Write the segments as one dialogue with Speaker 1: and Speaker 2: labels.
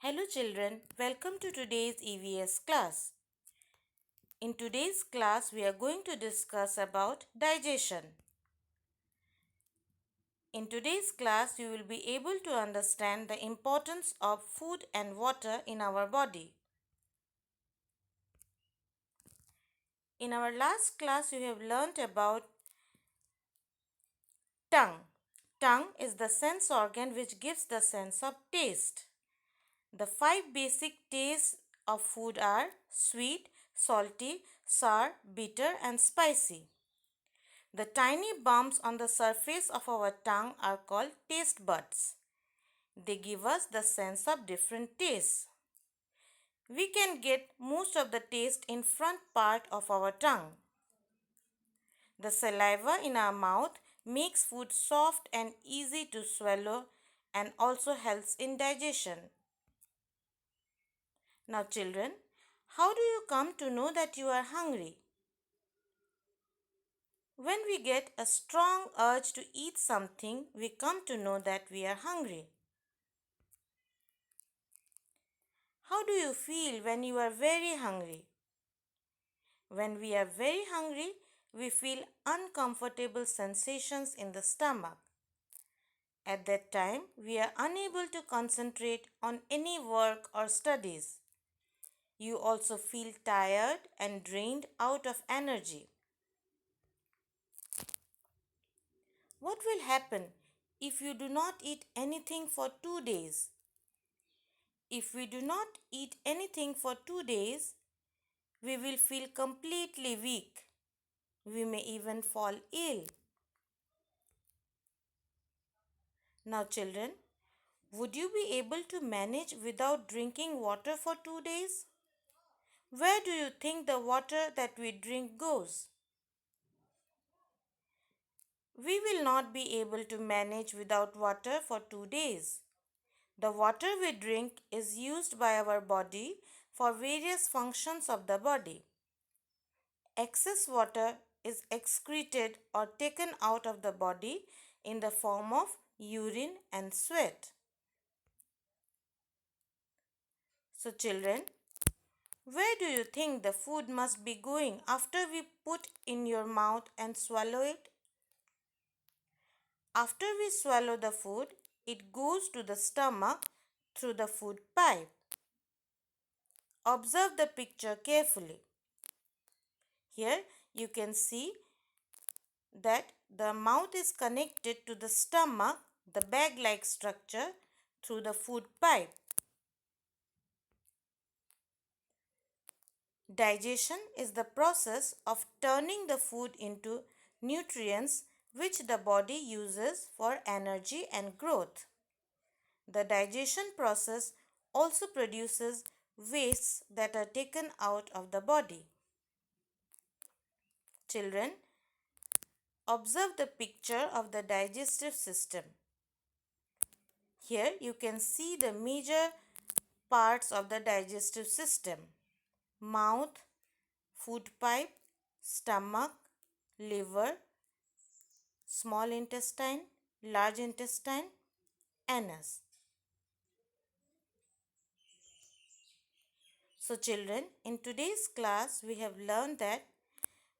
Speaker 1: Hello children, welcome to today's EVS class. In today's class, we are going to discuss about digestion. In today's class, you will be able to understand the importance of food and water in our body. In our last class, you have learnt about tongue. Tongue is the sense organ which gives the sense of taste. The five basic tastes of food are sweet, salty, sour, bitter, and spicy. The tiny bumps on the surface of our tongue are called taste buds. They give us the sense of different tastes. We can get most of the taste in front part of our tongue. The saliva in our mouth makes food soft and easy to swallow and also helps in digestion. Now children, how do you come to know that you are hungry? When we get a strong urge to eat something, we come to know that we are hungry. How do you feel when you are very hungry? When we are very hungry, we feel uncomfortable sensations in the stomach. At that time, we are unable to concentrate on any work or studies. You also feel tired and drained out of energy. What will happen if you do not eat anything for 2 days? If we do not eat anything for 2 days, we will feel completely weak. We may even fall ill. Now, children, would you be able to manage without drinking water for 2 days? Where do you think the water that we drink goes? We will not be able to manage without water for 2 days. The water we drink is used by our body for various functions of the body. Excess water is excreted or taken out of the body in the form of urine and sweat. So children, where do you think the food must be going after we put in your mouth and swallow it? After we swallow the food, it goes to the stomach through the food pipe. Observe the picture carefully. Here you can see that the mouth is connected to the stomach, the bag-like structure, through the food pipe. Digestion is the process of turning the food into nutrients which the body uses for energy and growth. The digestion process also produces wastes that are taken out of the body. Children, observe the picture of the digestive system. Here you can see the major parts of the digestive system: mouth, food pipe, stomach, liver, small intestine, large intestine, anus. So children, in today's class we have learned that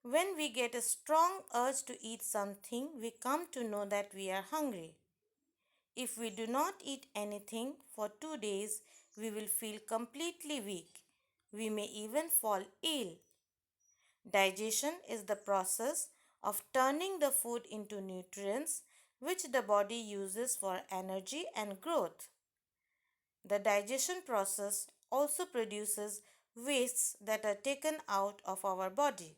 Speaker 1: when we get a strong urge to eat something, we come to know that we are hungry. If we do not eat anything for 2 days, we will feel completely weak. We may even fall ill. Digestion is the process of turning the food into nutrients which the body uses for energy and growth. The digestion process also produces wastes that are taken out of our body.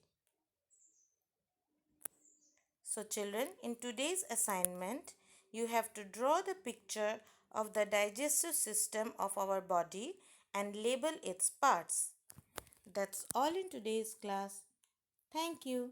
Speaker 1: So children, in today's assignment, you have to draw the picture of the digestive system of our body and label its parts. That's all in today's class. Thank you.